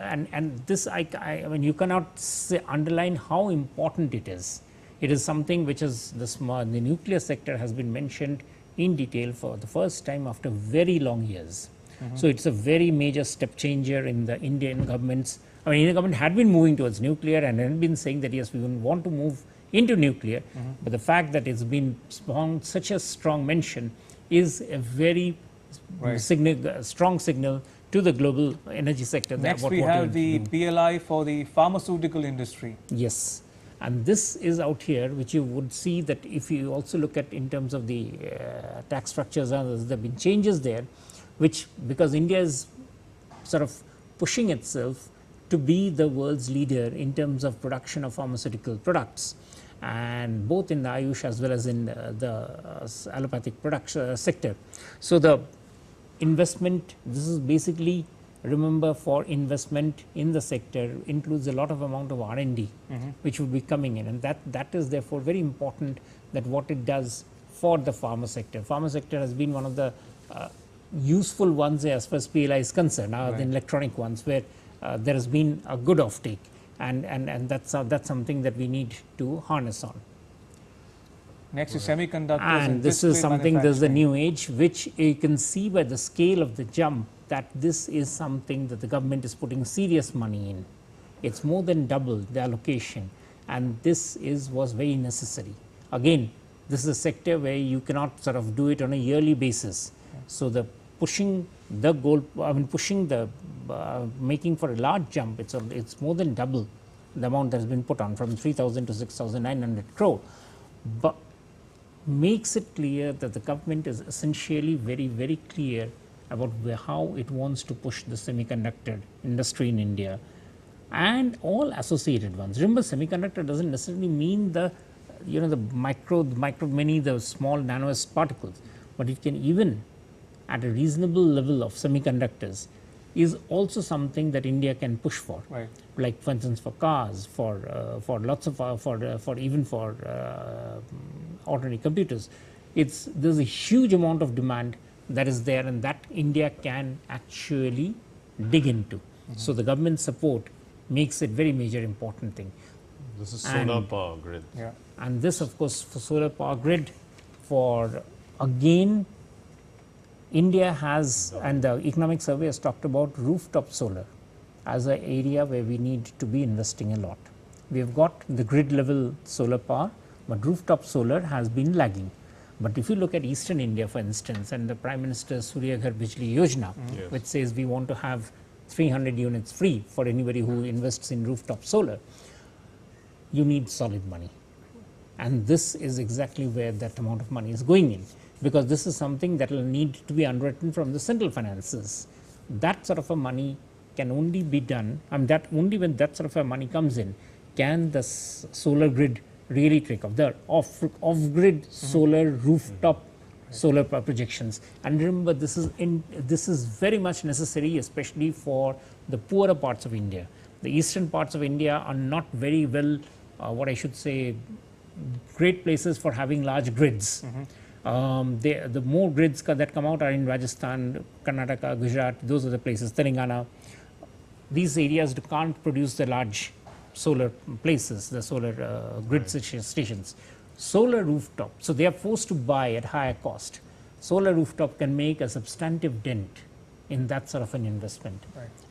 this, I mean, you cannot underline how important it is. It is something which is the nuclear sector has been mentioned in detail for the first time after very long years. So it's a very major step changer in the Indian government's. I mean, Indian government had been moving towards nuclear and had been saying that yes, we want to move into nuclear, but the fact that it's been such a strong mention is a very strong signal to the global energy sector. Next, we have the PLI for the pharmaceutical industry. Yes. And this is out here, which you would see that if you also look at in terms of the tax structures, there have been changes there, which, because India is sort of pushing itself to be the world's leader in terms of production of pharmaceutical products, and both in the Ayush as well as in the allopathic production sector. So the investment, this is basically, remember, for investment in the sector includes a lot of amount of R&D which would be coming in, and that is therefore very important, that what it does for the pharma sector. Pharma sector has been one of the useful ones as far as PLI is concerned, the electronic ones, where there has been a good offtake, and that's something that we need to harness on. Next is semiconductors and this is something, this is the new age, which you can see by the scale of the jump that this is something that the government is putting serious money in. It's more than double the allocation, and this was very necessary. Again, this is a sector where you cannot sort of do it on a yearly basis. So the pushing the goal, I mean pushing the making for a large jump, it's more than double the amount that has been put on, from 3,000 to 6,900 crore. But makes it clear that the government is essentially very clear about how it wants to push the semiconductor industry in India and all associated ones. Remember, semiconductor doesn't necessarily mean the the micro, mini, the small nanoest particles, but it can even at a reasonable level of semiconductors is also something that India can push for. Right. Like for instance, for cars, for lots of even for ordinary computers. There's a huge amount of demand that is there, and that India can actually dig into. So the government support makes it very major important thing. This is solar power grid. Yeah. And this, of course, for solar power grid, for again, India has, and the economic survey has talked about rooftop solar as an area where we need to be investing a lot. We have got the grid level solar power, but rooftop solar has been lagging. But if you look at Eastern India, for instance, and the Prime Minister's Surya Ghar Bijli Yojana, which says we want to have 300 units free for anybody who invests in rooftop solar, you need solid money. And this is exactly where that amount of money is going in, because this is something that will need to be underwritten from the central finances. That sort of a money can only be done, and that only when that sort of a money comes in can the solar grid really take off. The off-grid solar rooftop solar projections. And remember, this is very much necessary, especially for the poorer parts of India. The eastern parts of India are not very well, what I should say, great places for having large grids. The more grids that come out are in Rajasthan, Karnataka, Gujarat, those are the places, Telangana. These areas can't produce the large solar places, the solar grid stations. Solar rooftop, so they are forced to buy at higher cost. Solar rooftop can make a substantive dent in that sort of an investment,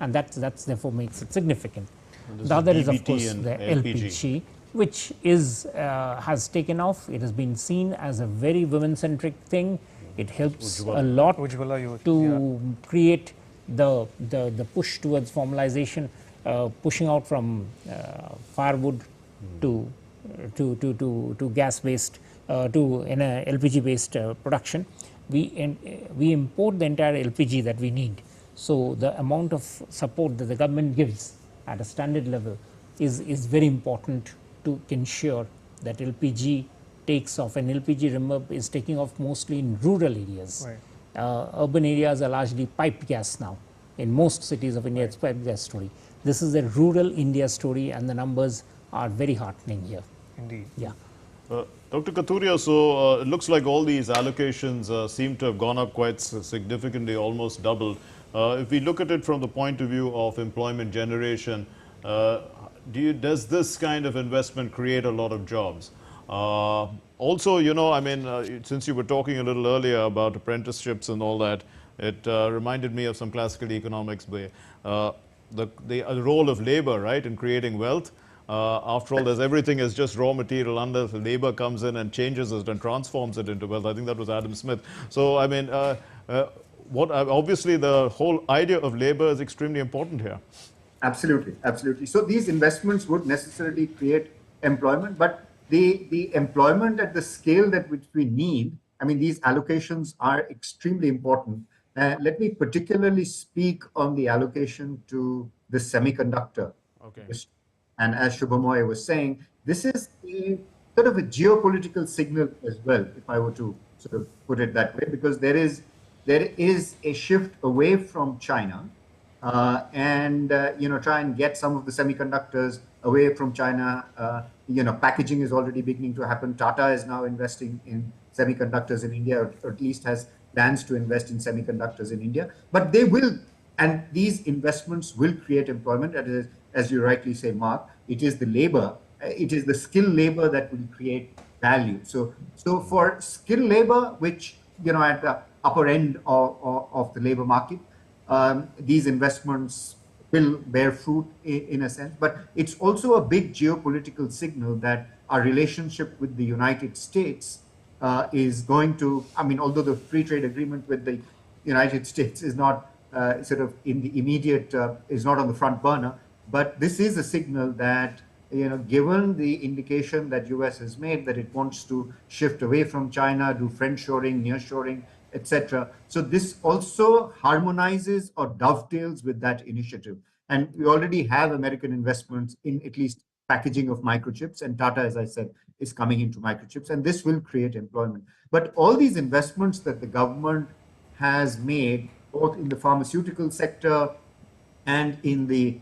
and that's therefore makes it significant. The other is, of course, the LPG, which has taken off. It has been seen as a very women-centric thing. It helps a lot to create the push towards formalization, pushing out from firewood to gas-based to LPG-based production. We import the entire LPG that we need. So the amount of support that the government gives at a standard level is very important to ensure that LPG takes off. And LPG, remember, is taking off mostly in rural areas. Urban areas are largely piped gas now. In most cities of India, it's piped gas story. This is a rural India story, and the numbers are very heartening here. Indeed. Yeah. Dr. Kathuria, so it looks like all these allocations seem to have gone up quite significantly, almost doubled. If we look at it from the point of view of employment generation, does this kind of investment create a lot of jobs? Also, I mean, since you were talking a little earlier about apprenticeships and all that, it reminded me of some classical economics, the role of labor, right, in creating wealth. After all, there's everything is just raw material unless labor comes in and changes it and transforms it into wealth. I think that was Adam Smith. So, I mean, obviously the whole idea of labor is extremely important here. Absolutely, absolutely. So these investments would necessarily create employment, but the employment at the scale that which we need, I mean, these allocations are extremely important. Let me particularly speak on the allocation to the semiconductor. Okay. And as Shubhamoy was saying, this is sort of a geopolitical signal as well, if I were to sort of put it that way, because there is a shift away from China and try and get some of the semiconductors away from China. Packaging is already beginning to happen. Tata is now investing in semiconductors in India, or at least has plans to invest in semiconductors in India. But they will, and these investments will create employment. As you rightly say, Mark, it is the labor, it is the skilled labor that will create value. So for skilled labor, which, at the upper end of the labor market, these investments will bear fruit in a sense, but it's also a big geopolitical signal that our relationship with the United States is going to, although the free trade agreement with the United States is not sort of in the immediate, is not on the front burner, but this is a signal that, given the indication that US has made that it wants to shift away from China, do friendshoring, nearshoring, etc. So this also harmonizes or dovetails with that initiative. And we already have American investments in at least packaging of microchips, and Tata, as I said, is coming into microchips, and this will create employment. But all these investments that the government has made, both in the pharmaceutical sector and in the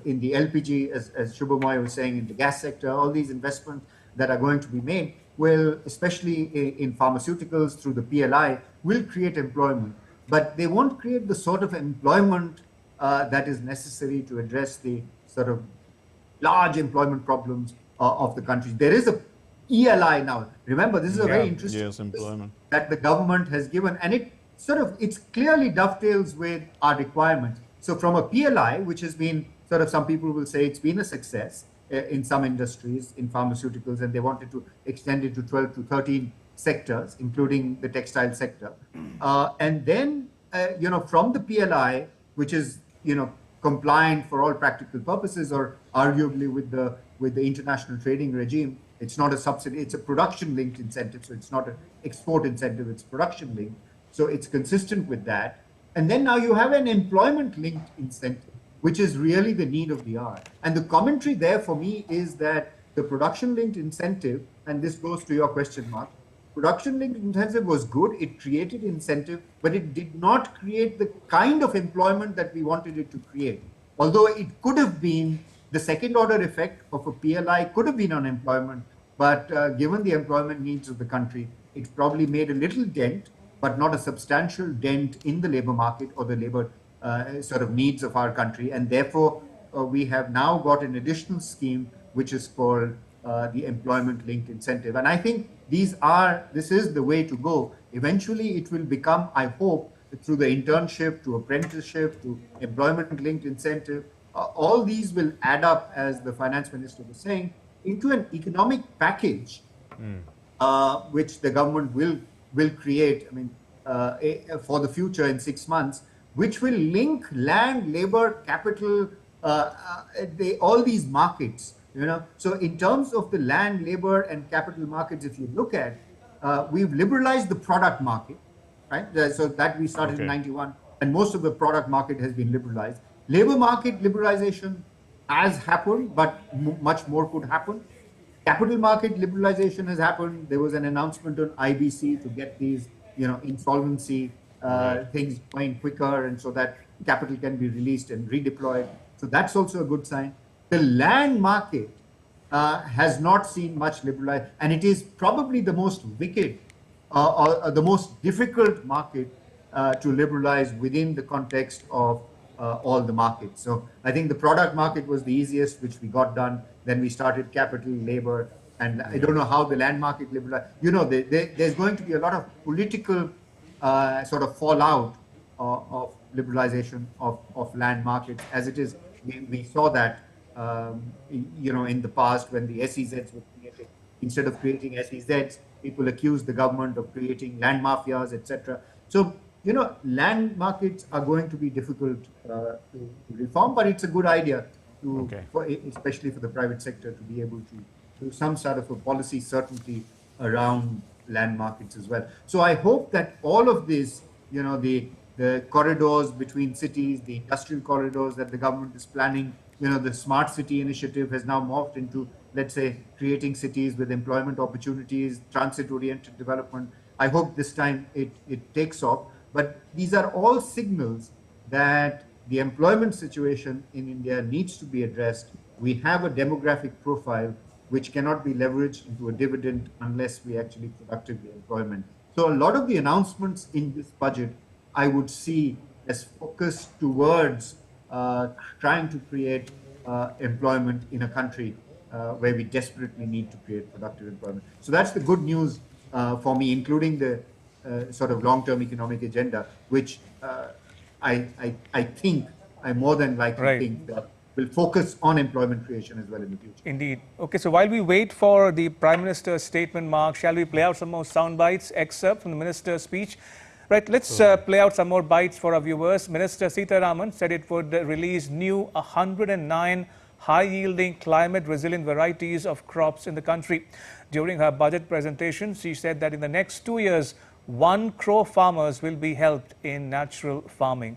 in the LPG, as Shubhamoy was saying, in the gas sector, all these investments that are going to be made will, especially in pharmaceuticals through the PLI, will create employment. But they won't create the sort of employment that is necessary to address the sort of large employment problems of the country. There is a ELI now. Remember, this is a very interesting employment that the government has given, and it's clearly dovetails with our requirements. So from a PLI, which has been some people will say it's been a success in some industries, in pharmaceuticals, and they wanted to extend it to 12 to 13 sectors, including the textile sector. And then, from the PLI, which is, compliant for all practical purposes, or arguably with the international trading regime, it's not a subsidy, it's a production-linked incentive. So it's not an export incentive, it's production-linked. So it's consistent with that. And then now you have an employment-linked incentive, which is really the need of the hour. And the commentary there for me is that the production-linked incentive, and this goes to your question, Mark, production-linked incentive was good, it created incentive, but it did not create the kind of employment that we wanted it to create. Although it could have been, the second-order effect of a PLI could have been on employment, but given the employment needs of the country, it probably made a little dent, but not a substantial dent in the labor market or the labor needs of our country. And therefore, we have now got an additional scheme, which is called the employment-linked incentive. And I think this is the way to go. Eventually, it will become, I hope, through the internship, to apprenticeship, to employment-linked incentive, all these will add up, as the finance minister was saying, into an economic package, which the government will create, for the future in 6 months, which will link land, labor, capital, all these markets. So in terms of the land, labor, and capital markets, if you look at, we've liberalized the product market, right? So that we started in 91, and most of the product market has been liberalized. Labor market liberalization has happened, but much more could happen. Capital market liberalization has happened. There was an announcement on IBC to get these, insolvency things going quicker, and so that capital can be released and redeployed. So that's also a good sign. The land market has not seen much liberalization, and it is probably the most wicked or the most difficult market to liberalize within the context of all the markets. So I think the product market was the easiest, which we got done. Then we started capital, labor, and I don't know how the land market liberalized. There's going to be a lot of political fallout of liberalization of land markets, as it is. We saw that, in the past when the SEZs were created. Instead of creating SEZs, people accused the government of creating land mafias, etc. So, land markets are going to be difficult to reform, but it's a good idea especially for the private sector, to be able to do some sort of a policy certainty around land markets as well. So I hope that all of this, the corridors between cities, the industrial corridors that the government is planning, the smart city initiative has now morphed into, let's say, creating cities with employment opportunities, transit-oriented development. I hope this time it takes off. But these are all signals that the employment situation in India needs to be addressed. We have a demographic profile which cannot be leveraged into a dividend unless we actually productively employment. So a lot of the announcements in this budget, I would see as focused towards trying to create employment in a country where we desperately need to create productive employment. So that's the good news for me, including the sort of long-term economic agenda, which I think, I more than likely think that will focus on employment creation as well in the future. Indeed. Okay, so while we wait for the Prime Minister's statement, Mark, shall we play out some more sound bites, excerpt from the Minister's speech? Right, let's play out some more bites for our viewers. Minister Sitharaman said it would release new 109 high-yielding climate-resilient varieties of crops in the country. During her budget presentation, she said that in the next 2 years, 1 crore farmers will be helped in natural farming.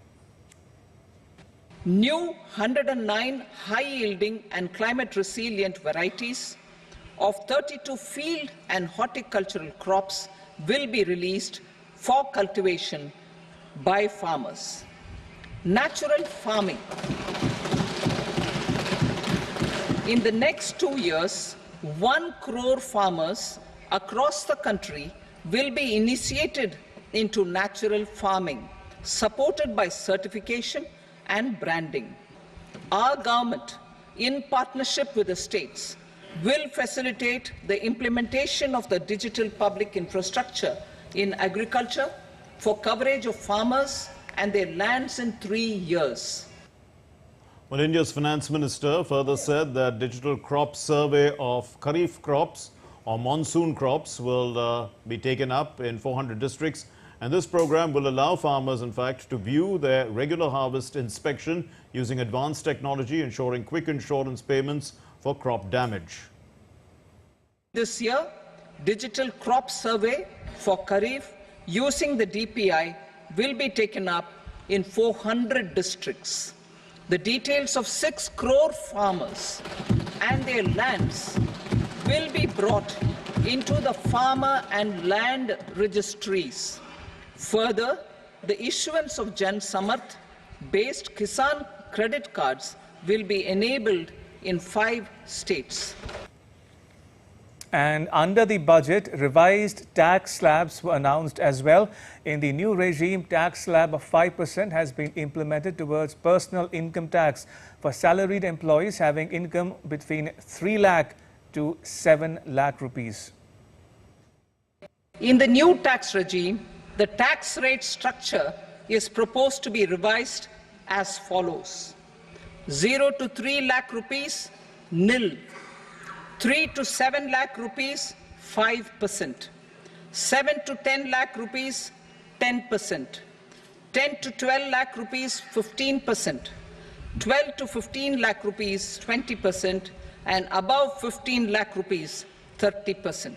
New 109 high-yielding and climate-resilient varieties of 32 field and horticultural crops will be released for cultivation by farmers. Natural farming. In the next 2 years, 1 crore farmers across the country will be initiated into natural farming, supported by certification and branding. Our government, in partnership with the states, will facilitate the implementation of the digital public infrastructure in agriculture for coverage of farmers and their lands in 3 years. Well, India's finance minister further said that digital crop survey of kharif crops or monsoon crops will be taken up in 400 districts. And this program will allow farmers, in fact, to view their regular harvest inspection using advanced technology, ensuring quick insurance payments for crop damage. This year, digital crop survey for kharif using the DPI will be taken up in 400 districts. The details of 6 crore farmers and their lands will be brought into the farmer and land registries. Further, the issuance of Jan Samarth-based Kisan credit cards will be enabled in 5 states. And under the budget, revised tax slabs were announced as well. In the new regime, tax slab of 5% has been implemented towards personal income tax for salaried employees having income between 3 lakh to 7 lakh rupees. In the new tax regime, the tax rate structure is proposed to be revised as follows. 0 to 3 lakh rupees, nil. 3 to 7 lakh rupees, 5%. 7 to 10 lakh rupees, 10%. 10 to 12 lakh rupees, 15%. 12 to 15 lakh rupees, 20%. And above 15 lakh rupees, 30%.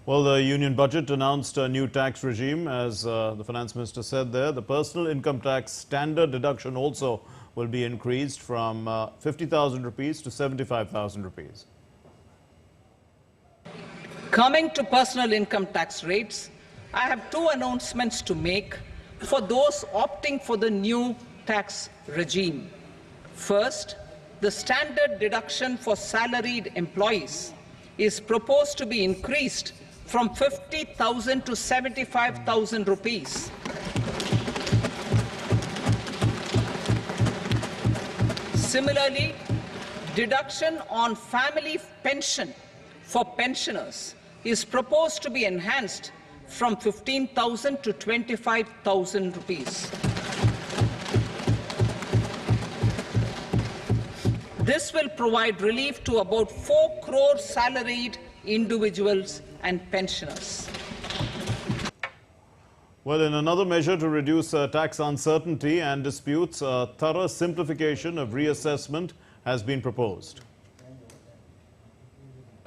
Well, the union budget announced a new tax regime, as the finance minister said there. The personal income tax standard deduction also will be increased from 50,000 rupees to 75,000 rupees. Coming to personal income tax rates, I have 2 announcements to make for those opting for the new tax regime. First, the standard deduction for salaried employees is proposed to be increased from 50,000 to 75,000 rupees. Similarly, deduction on family pension for pensioners is proposed to be enhanced from 15,000 to 25,000 rupees. This will provide relief to about 4 crore salaried individuals and pensioners. Well, in another measure to reduce tax uncertainty and disputes, a thorough simplification of reassessment has been proposed.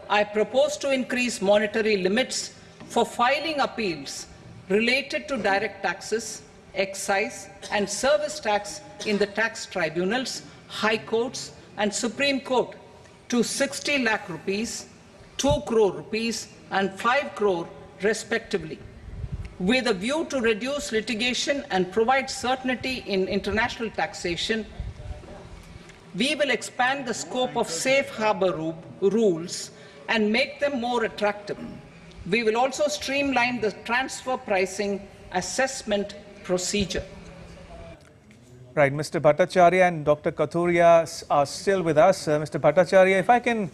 I propose to increase monetary limits for filing appeals related to direct taxes, excise and service tax in the tax tribunals, high courts and Supreme Court to 60 lakh rupees, 2 crore rupees and 5 crore respectively, with a view to reduce litigation and provide certainty in international taxation. We will expand the scope of safe harbor rules and make them more attractive. We will also streamline the transfer pricing assessment procedure. Right, Mr. Bhattacharya and Dr. Kathuria are still with us. Mr. Bhattacharya, if I can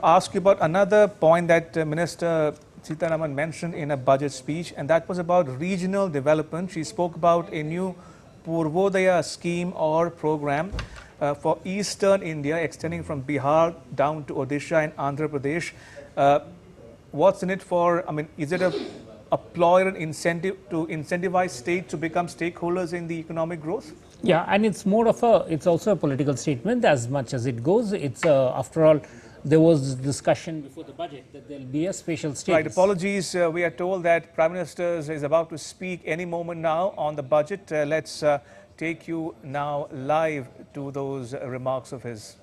ask you about another point that Minister Sitharaman mentioned in a budget speech, and that was about regional development. She spoke about a new Purvodaya scheme or program for eastern India, extending from Bihar down to Odisha and Andhra Pradesh. What's in it for, is it a ploy or an incentive to incentivize states to become stakeholders in the economic growth? Yeah, and it's more of it's also a political statement as much as it goes. It's after all, there was discussion before the budget that there'll be a special status. Right, apologies. We are told that Prime Minister is about to speak any moment now on the budget. Let's take you now live to those remarks of his.